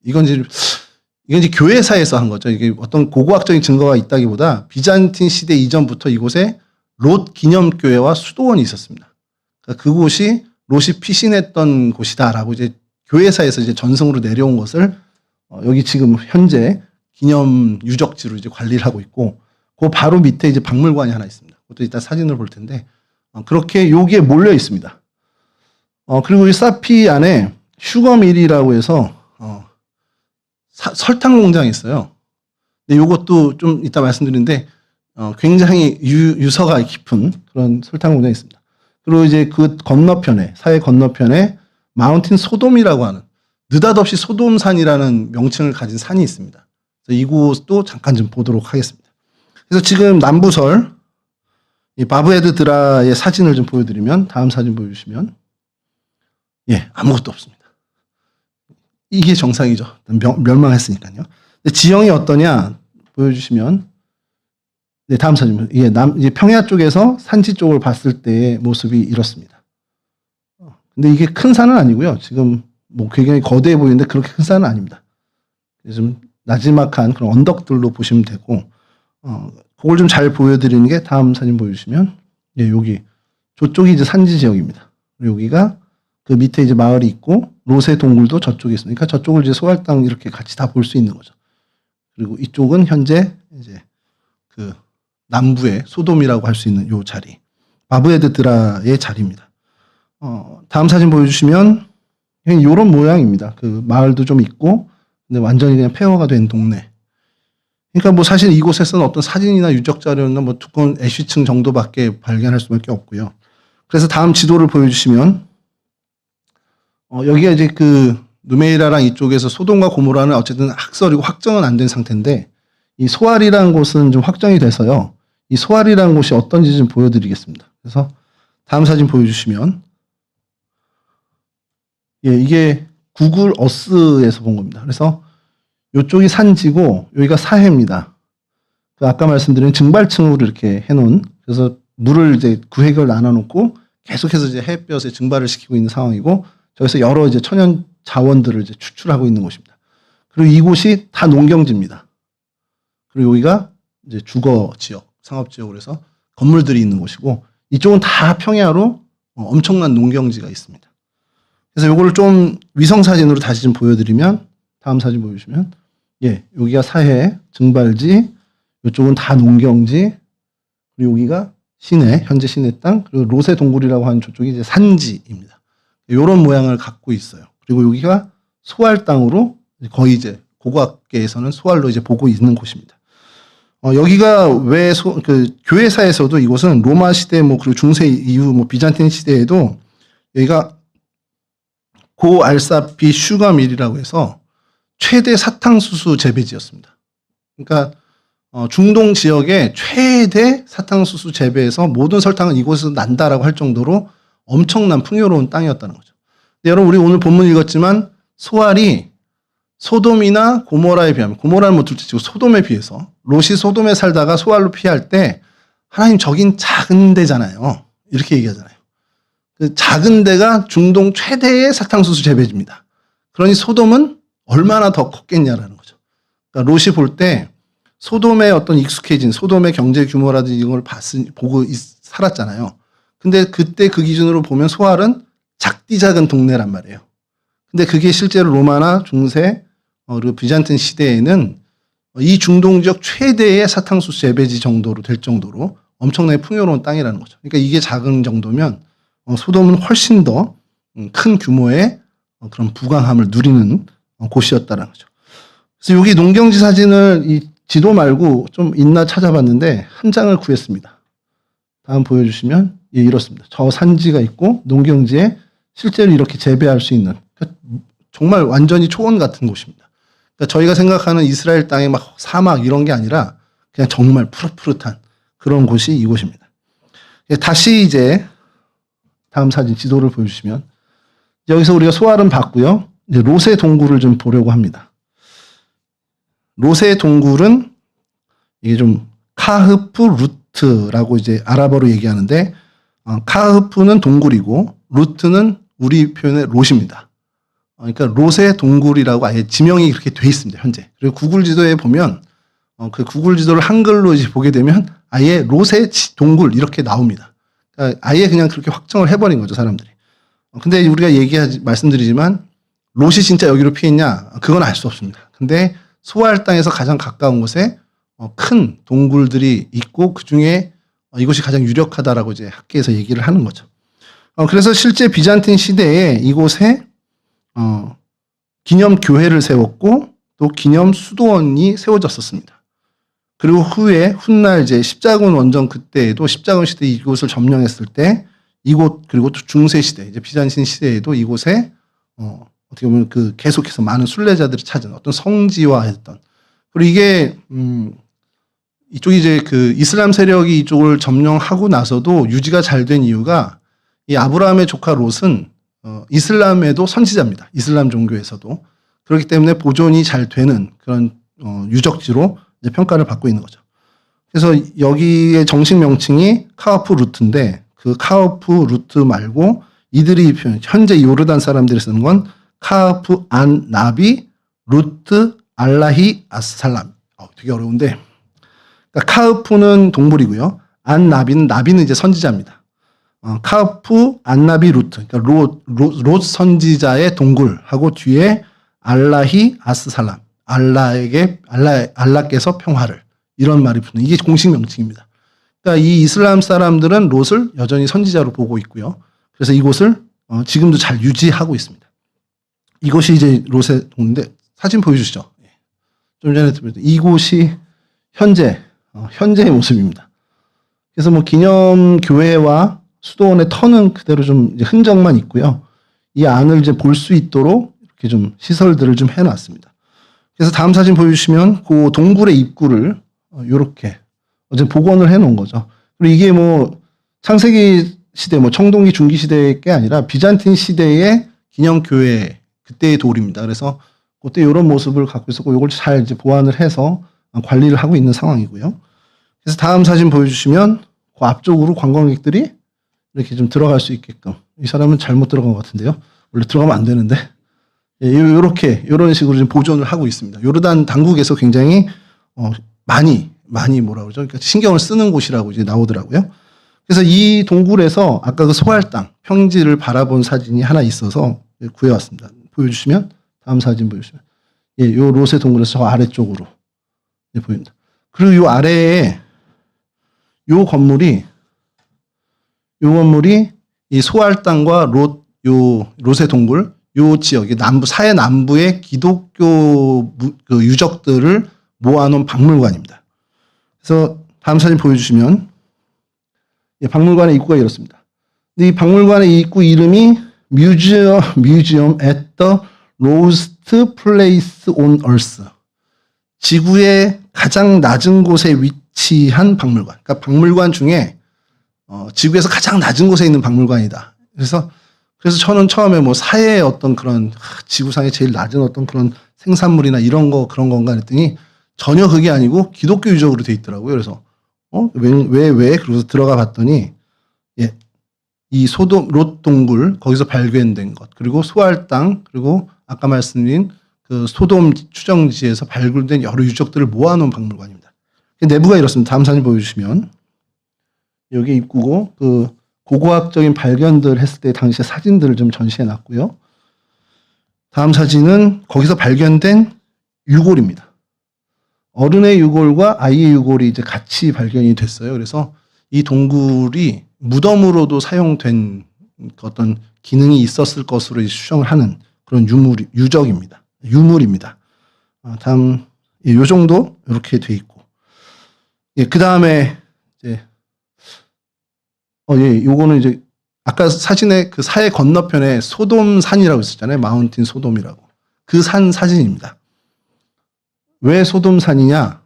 A: 이건 이제 교회사에서 한 거죠. 이게 어떤 고고학적인 증거가 있다기보다 비잔틴 시대 이전부터 이곳에 롯 기념교회와 수도원이 있었습니다. 그러니까 그곳이 롯이 피신했던 곳이다라고 이제 교회사에서 이제 전승으로 내려온 것을 여기 지금 현재 기념 유적지로 이제 관리를 하고 있고 그 바로 밑에 이제 박물관이 하나 있습니다. 그것도 이따 사진을 볼 텐데 그렇게 여기에 몰려 있습니다. 그리고 이 사피 안에 슈거밀이라고 해서 설탕 공장이 있어요. 근데 이것도 좀 이따 말씀드리는데 굉장히 유서가 깊은 그런 설탕 공장이 있습니다. 그리고 이제 그 건너편에 사해 건너편에 마운틴 소돔이라고 하는 느닷없이 소돔산이라는 명칭을 가진 산이 있습니다. 그래서 이곳도 잠깐 좀 보도록 하겠습니다. 그래서 지금 남부설 이 바브에드드라의 사진을 좀 보여드리면 다음 사진 보여주시면 아무것도 없습니다. 이게 정상이죠. 멸망했으니까요. 근데 지형이 어떠냐 보여주시면 다음 사진 이게 평야 쪽에서 산지 쪽을 봤을 때의 모습이 이렇습니다. 근데 이게 큰 산은 아니고요. 지금 뭐 굉장히 거대해 보이는데 그렇게 큰 산은 아닙니다. 좀 나지막한 그런 언덕들로 보시면 되고 그걸 좀 잘 보여드리는 게 다음 사진 보여주시면 여기 저쪽이 이제 산지 지역입니다. 여기가 그 밑에 이제 마을이 있고 롯의 동굴도 저쪽에 있습니다. 그러니까 저쪽을 이제 소알 땅 이렇게 같이 다 볼 수 있는 거죠. 그리고 이쪽은 현재 이제 그 남부의 소돔이라고 할 수 있는 요 자리, 바브에드드라의 자리입니다. 다음 사진 보여주시면 이런 모양입니다. 그 마을도 좀 있고, 근데 완전히 그냥 폐허가 된 동네. 그러니까 뭐 사실 이곳에서는 어떤 사진이나 유적 자료나 뭐 두꺼운 애쉬층 정도밖에 발견할 수밖에 없고요. 그래서 다음 지도를 보여주시면 여기가 이제 그 누메이라랑 이쪽에서 소돔과 고모라는 어쨌든 학설이고 확정은 안 된 상태인데, 이 소알이라는 곳은 좀 확정이 돼서요. 이 소알이라는 곳이 어떤지 좀 보여드리겠습니다. 그래서 다음 사진 보여주시면, 예, 이게 구글 어스에서 본 겁니다. 그래서 이쪽이 산지고 여기가 사해입니다. 그 아까 말씀드린 증발층으로 이렇게 해놓은, 그래서 물을 이제 구획을 나눠놓고 계속해서 이제 햇볕에 증발을 시키고 있는 상황이고, 저기서 여러 이제 천연 자원들을 이제 추출하고 있는 곳입니다. 그리고 이곳이 다 농경지입니다. 그리고 여기가 이제 주거 지역, 상업 지역으로 해서 건물들이 있는 곳이고, 이쪽은 다 평야로 엄청난 농경지가 있습니다. 그래서 요거를 좀 위성 사진으로 다시 좀 보여드리면, 다음 사진 보여주시면, 예, 여기가 사해, 증발지, 이쪽은 다 농경지, 그리고 여기가 시내, 현재 시내 땅, 그리고 로세 동굴이라고 하는 저쪽이 이제 산지입니다. 이런 모양을 갖고 있어요. 그리고 여기가 소알 땅으로 거의 이제 고고학계에서는 소알로 이제 보고 있는 곳입니다. 여기가 왜 교회사에서도 이곳은 로마 시대 뭐 그리고 중세 이후 뭐 비잔틴 시대에도 여기가 고 알사피 슈가밀이라고 해서 최대 사탕수수 재배지였습니다. 그러니까 중동 지역의 최대 사탕수수 재배에서 모든 설탕은 이곳에서 난다라고 할 정도로 엄청난 풍요로운 땅이었다는 거죠. 근데 여러분, 우리 오늘 본문 읽었지만 소알이 소돔이나 고모라에 비하면, 고모라는 뭐 둘째치고 소돔에 비해서, 롯이 소돔에 살다가 소알로 피할 때 하나님 저긴 작은 데잖아요. 이렇게 얘기하잖아요. 그 작은 데가 중동 최대의 사탕수수 재배지입니다. 그러니 소돔은 얼마나 더 컸겠냐라는 거죠. 그러니까 롯이 볼 때 소돔에 어떤 익숙해진, 소돔의 경제 규모라든지 이걸 보고 살았잖아요. 근데 그때 그 기준으로 보면 소알은 작디 작은 동네란 말이에요. 근데 그게 실제로 로마나 중세, 그리고 비잔틴 시대에는 이 중동 지역 최대의 사탕수수 재배지 정도로 될 정도로 엄청나게 풍요로운 땅이라는 거죠. 그러니까 이게 작은 정도면 소돔은 훨씬 더 큰 규모의 그런 부강함을 누리는 곳이었다는 거죠. 그래서 여기 농경지 사진을 이 지도 말고 좀 있나 찾아봤는데 한 장을 구했습니다. 다음 보여주시면, 예, 이렇습니다. 저 산지가 있고 농경지에 실제로 이렇게 재배할 수 있는, 그러니까 정말 완전히 초원 같은 곳입니다. 그러니까 저희가 생각하는 이스라엘 땅의 막 사막 이런 게 아니라 그냥 정말 푸릇푸릇한 그런 곳이 이곳입니다. 다시 이제 다음 사진 지도를 보여주시면, 여기서 우리가 소알은 봤고요. 이제 롯의 동굴을 좀 보려고 합니다. 롯의 동굴은 이게 좀 카흐프 루트라고 이제 아랍어로 얘기하는데, 카흐프는 동굴이고 루트는 우리 표현의 롯입니다. 그러니까 롯의 동굴이라고 아예 지명이 그렇게 돼 있습니다, 현재. 그리고 구글 지도에 보면 그 구글 지도를 한글로 이제 보게 되면 아예 롯의 동굴 이렇게 나옵니다. 그러니까 아예 그냥 그렇게 확정을 해버린 거죠, 사람들이. 근데 우리가 말씀드리지만 롯이 진짜 여기로 피했냐? 그건 알 수 없습니다. 근데 소알 땅에서 가장 가까운 곳에 큰 동굴들이 있고 그 중에 이곳이 가장 유력하다라고 이제 학계에서 얘기를 하는 거죠. 그래서 실제 비잔틴 시대에 이곳에 기념 교회를 세웠고 또 기념 수도원이 세워졌었습니다. 그리고 후에 훗날 이제 십자군 원정 그때에도 십자군 시대 이곳을 점령했을 때 이곳, 그리고 또 중세 시대 이제 비잔틴 시대에도 이곳에 어떻게 보면 그 계속해서 많은 순례자들이 찾은 어떤 성지화했던, 그리고 이게 이쪽이 이제 그 이슬람 세력이 이쪽을 점령하고 나서도 유지가 잘 된 이유가, 이 아브라함의 조카 롯은 이슬람에도 선지자입니다. 이슬람 종교에서도. 그렇기 때문에 보존이 잘 되는 그런 유적지로 이제 평가를 받고 있는 거죠. 그래서 여기의 정식 명칭이 카우프 루트인데, 그 카우프 루트 말고 이들이 현재 요르단 사람들이 쓰는 건 카우프 안 나비 루트 알라히 아스살람. 되게 어려운데, 그러니까 카우프는 동물이고요. 안 나비는 이제 선지자입니다. 카우프 안나비 루트, 그러니까 롯 선지자의 동굴하고 뒤에 알라히 아스살람, 알라께서 평화를, 이런 말이 붙는 이게 공식 명칭입니다. 그러니까 이 이슬람 사람들은 롯을 여전히 선지자로 보고 있고요. 그래서 이곳을 지금도 잘 유지하고 있습니다. 이것이 이제 롯의 동인데 사진 보여주시죠. 좀 전에 이곳이 현재의 모습입니다. 그래서 뭐 기념 교회와 수도원의 터는 그대로 좀 이제 흔적만 있고요. 이 안을 이제 볼 수 있도록 이렇게 좀 시설들을 좀 해놨습니다. 그래서 다음 사진 보여주시면 그 동굴의 입구를 이렇게 어제 복원을 해놓은 거죠. 그리고 이게 뭐 창세기 시대, 뭐 청동기 중기 시대의 게 아니라 비잔틴 시대의 기념 교회 그때의 돌입니다. 그래서 그때 이런 모습을 갖고 있었고 이걸 잘 이제 보완을 해서 관리를 하고 있는 상황이고요. 그래서 다음 사진 보여주시면 그 앞쪽으로 관광객들이 이렇게 좀 들어갈 수 있게끔 이 사람은 잘못 들어간 것 같은데요. 원래 들어가면 안 되는데 이런 식으로 좀 보존을 하고 있습니다. 요르단 당국에서 굉장히 많이 뭐라 그러죠? 그러니까 신경을 쓰는 곳이라고 이제 나오더라고요. 그래서 이 동굴에서 아까 그 소할 땅 평지를 바라본 사진이 하나 있어서 구해왔습니다. 보여주시면 다음 사진 보여주시면 요 롯의 동굴에서 저 아래쪽으로 보입니다. 그리고 요 아래에 요 건물이 이 소할 땅과 롯의 동굴 요 지역의 사해 남부의 기독교 그 유적들을 모아놓은 박물관입니다. 그래서 다음 사진 보여주시면 박물관의 입구가 이렇습니다. 이 박물관의 입구 이름이 Museum at the Lowest Place on Earth. 지구의 가장 낮은 곳에 위치한 박물관. 그러니까 박물관 중에 지구에서 가장 낮은 곳에 있는 박물관이다. 그래서 저는 처음에 뭐 사해의 어떤 그런 지구상에 제일 낮은 어떤 그런 생산물이나 그런 건가 했더니 전혀 그게 아니고 기독교 유적으로 돼 있더라고요. 그래서 왜? 그러고서 들어가 봤더니 이 롯 동굴 거기서 발견된 것 그리고 소할 땅 그리고 아까 말씀드린 그 소돔 추정지에서 발굴된 여러 유적들을 모아놓은 박물관입니다. 내부가 이렇습니다. 다음 사진 보여주시면 여기 입구고 그 고고학적인 발견들 했을 때 당시의 사진들을 좀 전시해 놨고요. 다음 사진은 거기서 발견된 유골입니다. 어른의 유골과 아이의 유골이 이제 같이 발견이 됐어요. 그래서 이 동굴이 무덤으로도 사용된 어떤 기능이 있었을 것으로 추정을 하는 그런 유적입니다. 유물입니다. 다음 요 정도 이렇게 돼 있고 그 다음에 이제 요거는 이제 아까 사진에 그 사해 건너편에 소돔산이라고 있었잖아요. 마운틴 소돔이라고 그 산 사진입니다. 왜 소돔산이냐?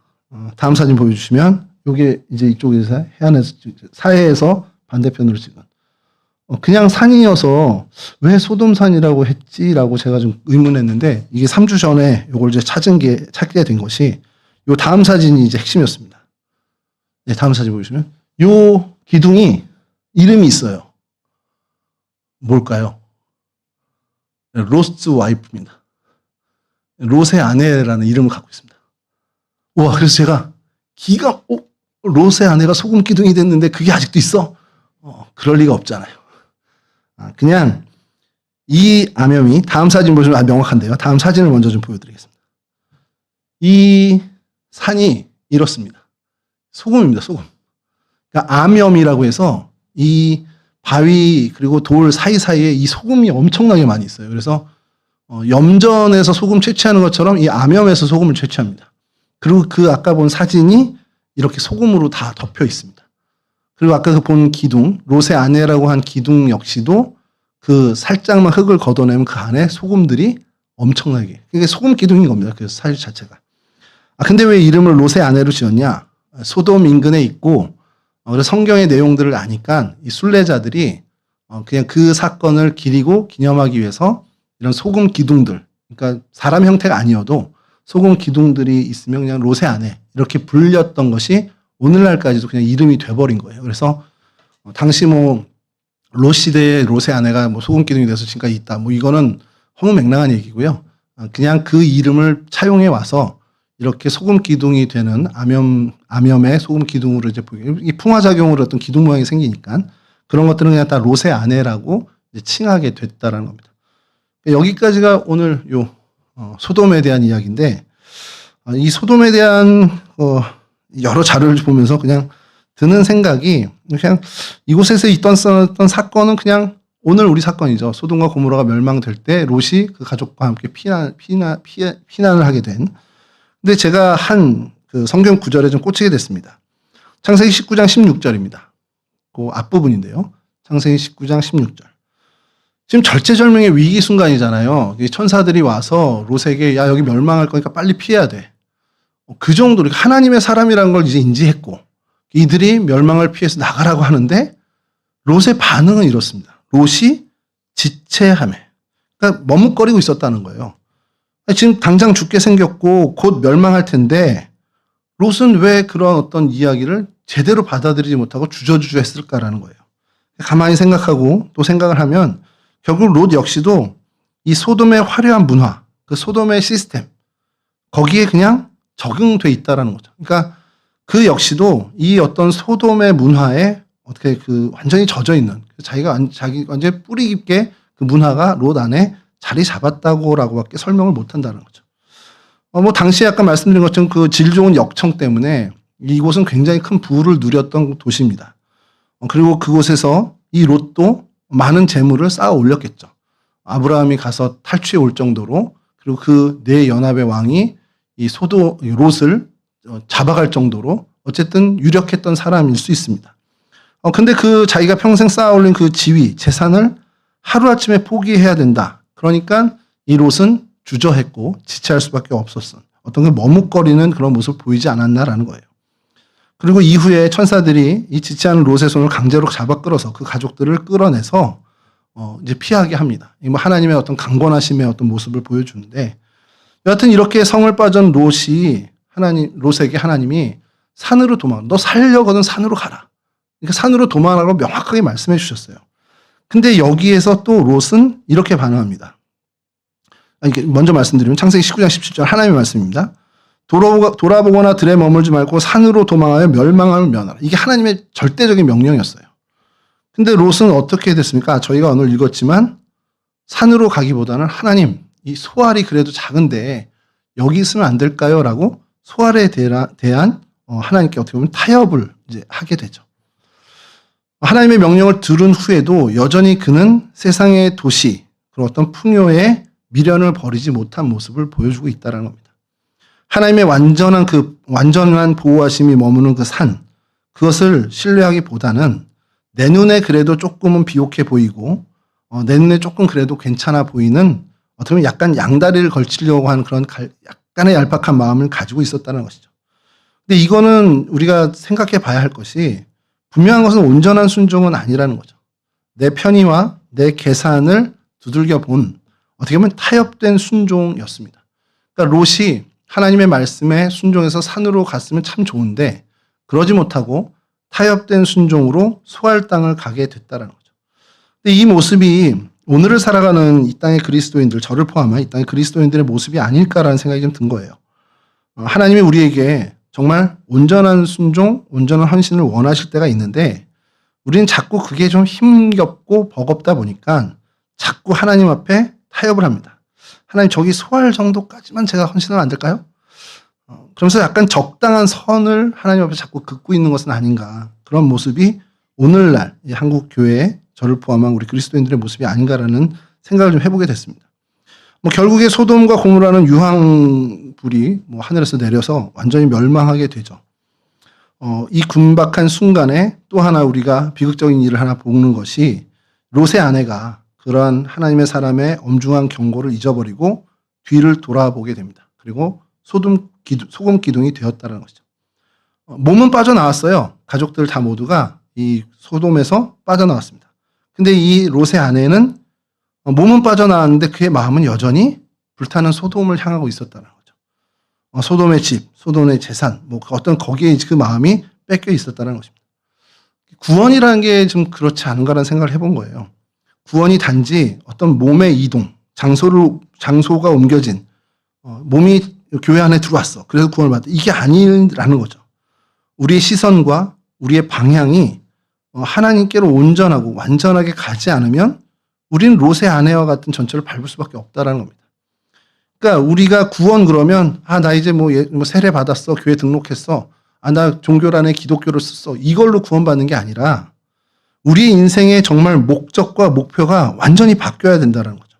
A: 다음 사진 보여주시면 요게 이제 이쪽에서 해안에서 사해에서 반대편으로 찍은 그냥 산이어서 왜 소돔산이라고 했지라고 제가 좀 의문했는데 이게 3주 전에 요걸 이제 찾게 된 것이 요 다음 사진이 이제 핵심이었습니다. 네, 다음 사진 보여주시면 요 기둥이 이름이 있어요. 뭘까요? 로스트 와이프입니다. 롯의 아내라는 이름을 갖고 있습니다. 와, 그래서 제가 롯의 아내가 소금 기둥이 됐는데 그게 아직도 있어? 그럴 리가 없잖아요. 그냥 이 암염이 다음 사진 보시면 명확한데요. 다음 사진을 먼저 좀 보여드리겠습니다. 이 산이 이렇습니다. 소금입니다. 소금. 그러니까 암염이라고 해서 이 바위 그리고 돌 사이사이에 이 소금이 엄청나게 많이 있어요. 그래서 염전에서 소금 채취하는 것처럼 이 암염에서 소금을 채취합니다. 그리고 그 아까 본 사진이 이렇게 소금으로 다 덮여 있습니다. 그리고 아까 본 기둥, 롯의 아내라고 한 기둥 역시도 그 살짝만 흙을 걷어내면 그 안에 소금들이 엄청나게. 그게 소금 기둥인 겁니다. 그 사실 자체가. 근데 왜 이름을 롯의 아내로 지었냐? 소돔 인근에 있고, 그래서 성경의 내용들을 아니까 이 순례자들이 그냥 그 사건을 기리고 기념하기 위해서 이런 소금 기둥들, 그러니까 사람 형태가 아니어도 소금 기둥들이 있으면 그냥 롯의 아내 이렇게 불렸던 것이 오늘날까지도 그냥 이름이 돼버린 거예요. 그래서 당시 뭐 롯 시대의 롯의 아내가 뭐 소금 기둥이 돼서 지금까지 있다. 뭐 이거는 허무맹랑한 얘기고요. 그냥 그 이름을 차용해 와서 이렇게 소금 기둥이 되는 암염의 소금 기둥으로 이제 이 풍화작용으로 어떤 기둥 모양이 생기니까 그런 것들은 그냥 다 롯의 아내라고 이제 칭하게 됐다라는 겁니다. 여기까지가 오늘 요 소돔에 대한 이야기인데 이 소돔에 대한 여러 자료를 보면서 그냥 드는 생각이 그냥 이곳에서 있었던 사건은 그냥 오늘 우리 사건이죠. 소돔과 고모라가 멸망될 때 롯이 그 가족과 함께 피난을 하게 된. 근데 제가 한 그 성경 구절에 좀 꽂히게 됐습니다. 창세기 19장 16절입니다. 그 앞부분인데요. 창세기 19장 16절. 지금 절체절명의 위기 순간이잖아요. 천사들이 와서 롯에게 야 여기 멸망할 거니까 빨리 피해야 돼. 그 정도로 하나님의 사람이라는 걸 이제 인지했고 이들이 멸망을 피해서 나가라고 하는데 롯의 반응은 이렇습니다. 롯이 지체하며 그러니까 머뭇거리고 있었다는 거예요. 지금 당장 죽게 생겼고 곧 멸망할 텐데 롯은 왜 그런 어떤 이야기를 제대로 받아들이지 못하고 주저주저 했을까라는 거예요. 가만히 생각하고 또 생각을 하면 결국 롯 역시도 이 소돔의 화려한 문화, 그 소돔의 시스템 거기에 그냥 적응돼 있다라는 거죠. 그러니까 그 역시도 이 어떤 소돔의 문화에 어떻게 그 완전히 젖어 있는 자기 완전히 뿌리 깊게 그 문화가 롯 안에 자리 잡았다고라고밖에 설명을 못 한다는 거죠. 뭐 당시에 아까 말씀드린 것처럼 그 질 좋은 역청 때문에 이곳은 굉장히 큰 부를 누렸던 도시입니다. 그리고 그곳에서 이 롯도 많은 재물을 쌓아 올렸겠죠. 아브라함이 가서 탈취해 올 정도로 그리고 그 네 연합의 왕이 이 롯을 잡아갈 정도로 어쨌든 유력했던 사람일 수 있습니다. 근데 그 자기가 평생 쌓아 올린 그 지위, 재산을 하루아침에 포기해야 된다. 그러니까 이 롯은 주저했고 지체할 수밖에 없었어. 어떤 그 머뭇거리는 그런 모습을 보이지 않았나라는 거예요. 그리고 이후에 천사들이 이 지체하는 롯의 손을 강제로 잡아 끌어서 그 가족들을 끌어내서 이제 피하게 합니다. 뭐 하나님의 어떤 강권하심의 어떤 모습을 보여주는데 여하튼 이렇게 성을 빠진 롯에게 하나님이 산으로 너 살려거든 산으로 가라. 그러니까 산으로 도망하라고 명확하게 말씀해 주셨어요. 근데 여기에서 또 롯은 이렇게 반응합니다. 먼저 말씀드리면 창세기 19장 17절 하나님의 말씀입니다. 돌아보거나 들에 머물지 말고 산으로 도망하여 멸망함을 면하라. 이게 하나님의 절대적인 명령이었어요. 근데 롯은 어떻게 됐습니까? 저희가 오늘 읽었지만 산으로 가기보다는 하나님, 이 소알이 그래도 작은데 여기 있으면 안 될까요? 라고 소알에 대한 하나님께 어떻게 보면 타협을 이제 하게 되죠. 하나님의 명령을 들은 후에도 여전히 그는 세상의 도시, 그런 어떤 풍요에 미련을 버리지 못한 모습을 보여주고 있다는 겁니다. 하나님의 완전한 보호하심이 머무는 그 산, 그것을 신뢰하기보다는 내 눈에 그래도 조금은 비옥해 보이고, 내 눈에 조금 그래도 괜찮아 보이는, 어떻게 보면 약간 양다리를 걸치려고 하는 그런 약간의 얄팍한 마음을 가지고 있었다는 것이죠. 근데 이거는 우리가 생각해 봐야 할 것이, 분명한 것은 온전한 순종은 아니라는 거죠. 내 편의와 내 계산을 두들겨 본 어떻게 보면 타협된 순종이었습니다. 그러니까 롯이 하나님의 말씀에 순종해서 산으로 갔으면 참 좋은데 그러지 못하고 타협된 순종으로 소알 땅을 가게 됐다는 거죠. 근데 이 모습이 오늘을 살아가는 이 땅의 그리스도인들, 저를 포함한 이 땅의 그리스도인들의 모습이 아닐까라는 생각이 좀 든 거예요. 하나님이 우리에게 정말 온전한 순종, 온전한 헌신을 원하실 때가 있는데 우리는 자꾸 그게 좀 힘겹고 버겁다 보니까 자꾸 하나님 앞에 타협을 합니다. 하나님 저기 소알 정도까지만 제가 헌신하면 안 될까요? 그러면서 약간 적당한 선을 하나님 앞에 자꾸 긋고 있는 것은 아닌가. 그런 모습이 오늘날 한국 교회 저를 포함한 우리 그리스도인들의 모습이 아닌가라는 생각을 좀 해보게 됐습니다. 결국에 소돔과 고모라는 유황불이 하늘에서 내려서 완전히 멸망하게 되죠. 이 군박한 순간에 또 하나 우리가 비극적인 일을 하나 보는 것이 롯의 아내가 그러한 하나님의 사람의 엄중한 경고를 잊어버리고 뒤를 돌아보게 됩니다. 그리고 소금 기둥이 되었다는 것이죠. 몸은 빠져나왔어요. 가족들 다 모두가 이 소돔에서 빠져나왔습니다. 근데 이 롯의 아내는 몸은 빠져나왔는데 그의 마음은 여전히 불타는 소돔을 향하고 있었다는 거죠. 소돔의 집, 소돔의 재산, 어떤 거기에 그 마음이 뺏겨 있었다는 것입니다. 구원이라는 게 좀 그렇지 않은가라는 생각을 해본 거예요. 구원이 단지 어떤 몸의 이동, 장소가 옮겨진, 몸이 교회 안에 들어왔어. 그래서 구원을 받았다. 이게 아니라는 거죠. 우리의 시선과 우리의 방향이 하나님께로 온전하고 완전하게 가지 않으면 우리는 롯의 아내와 같은 전철을 밟을 수밖에 없다라는 겁니다. 그러니까 우리가 구원 그러면 나 이제 세례 받았어. 교회 등록했어. 나 종교란에 기독교를 썼어. 이걸로 구원받는 게 아니라 우리 인생의 정말 목적과 목표가 완전히 바뀌어야 된다는 거죠.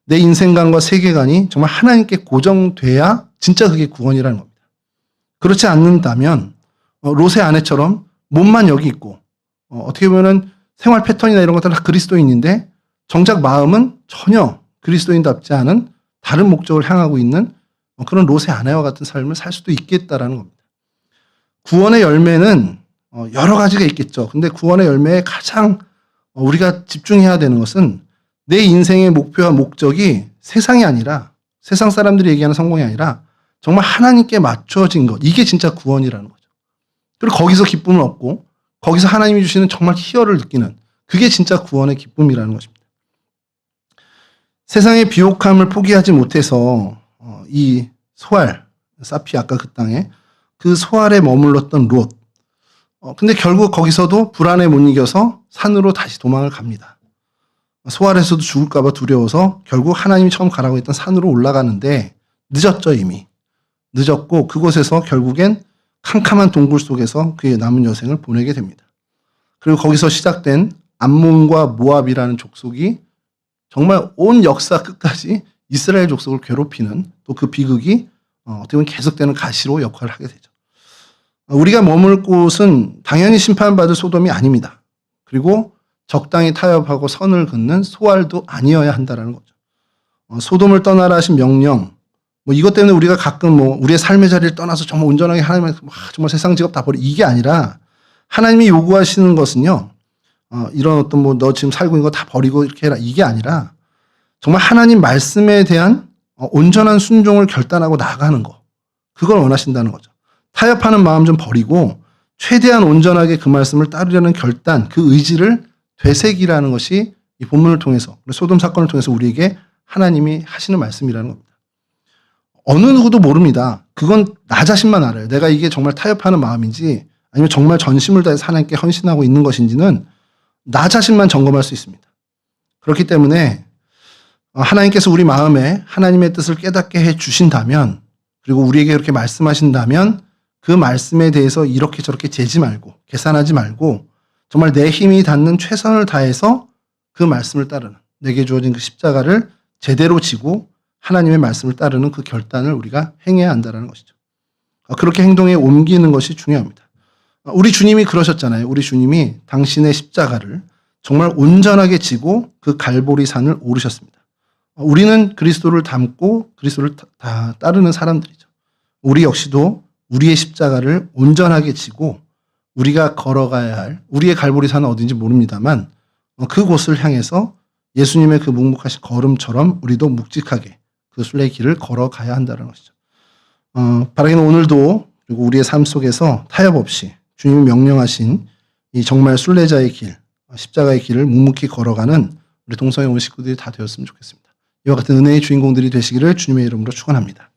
A: 내 인생관과 세계관이 정말 하나님께 고정돼야 진짜 그게 구원이라는 겁니다. 그렇지 않는다면 롯의 아내처럼 몸만 여기 있고 어떻게 보면은 생활 패턴이나 이런 것들은 다 그리스도인인데 정작 마음은 전혀 그리스도인답지 않은 다른 목적을 향하고 있는 그런 롯의 아내와 같은 삶을 살 수도 있겠다라는 겁니다. 구원의 열매는 여러 가지가 있겠죠. 근데 구원의 열매에 가장 우리가 집중해야 되는 것은 내 인생의 목표와 목적이 세상이 아니라 세상 사람들이 얘기하는 성공이 아니라 정말 하나님께 맞춰진 것. 이게 진짜 구원이라는 거죠. 그리고 거기서 기쁨을 얻고 거기서 하나님이 주시는 정말 희열을 느끼는 그게 진짜 구원의 기쁨이라는 것입니다. 세상의 비옥함을 포기하지 못해서 이 소알, 사피 아까 그 땅에 그 소알에 머물렀던 롯. 근데 결국 거기서도 불안에 못 이겨서 산으로 다시 도망을 갑니다. 소알에서도 죽을까봐 두려워서 결국 하나님이 처음 가라고 했던 산으로 올라가는데 늦었죠, 이미. 늦었고 그곳에서 결국엔 캄캄한 동굴 속에서 그의 남은 여생을 보내게 됩니다. 그리고 거기서 시작된 암몬과 모압이라는 족속이 정말 온 역사 끝까지 이스라엘 족속을 괴롭히는 또 그 비극이 어떻게 보면 계속되는 가시로 역할을 하게 되죠. 우리가 머물 곳은 당연히 심판받을 소돔이 아닙니다. 그리고 적당히 타협하고 선을 긋는 소알도 아니어야 한다는 거죠. 소돔을 떠나라 하신 명령, 이것 때문에 우리가 가끔 우리의 삶의 자리를 떠나서 정말 온전하게 하나님을 정말 세상 직업 다 버리 이게 아니라 하나님이 요구하시는 것은요, 이런 어떤 너 지금 살고 있는 거 다 버리고 이렇게 해라 이게 아니라 정말 하나님 말씀에 대한 온전한 순종을 결단하고 나아가는 거. 그걸 원하신다는 거죠. 타협하는 마음 좀 버리고 최대한 온전하게 그 말씀을 따르려는 결단, 그 의지를 되새기라는 것이 이 본문을 통해서, 소돔 사건을 통해서 우리에게 하나님이 하시는 말씀이라는 겁니다. 어느 누구도 모릅니다. 그건 나 자신만 알아요. 내가 이게 정말 타협하는 마음인지 아니면 정말 전심을 다해서 하나님께 헌신하고 있는 것인지는 나 자신만 점검할 수 있습니다. 그렇기 때문에 하나님께서 우리 마음에 하나님의 뜻을 깨닫게 해 주신다면, 그리고 우리에게 그렇게 말씀하신다면 그 말씀에 대해서 이렇게 저렇게 재지 말고 계산하지 말고 정말 내 힘이 닿는 최선을 다해서 그 말씀을 따르는, 내게 주어진 그 십자가를 제대로 지고 하나님의 말씀을 따르는 그 결단을 우리가 행해야 한다는 것이죠. 그렇게 행동에 옮기는 것이 중요합니다. 우리 주님이 그러셨잖아요. 우리 주님이 당신의 십자가를 정말 온전하게 지고 그 갈보리 산을 오르셨습니다. 우리는 그리스도를 닮고 그리스도를 다 따르는 사람들이죠. 우리 역시도 우리의 십자가를 온전하게 지고 우리가 걸어가야 할 우리의 갈보리 산은 어딘지 모릅니다만 그곳을 향해서 예수님의 그 묵묵하신 걸음처럼 우리도 묵직하게 그 순례의 길을 걸어가야 한다는 것이죠. 바라기는 오늘도 그리고 우리의 삶 속에서 타협 없이 주님이 명령하신 이 정말 순례자의 길, 십자가의 길을 묵묵히 걸어가는 우리 동성애 온 식구들이 다 되었으면 좋겠습니다. 이와 같은 은혜의 주인공들이 되시기를 주님의 이름으로 축원합니다.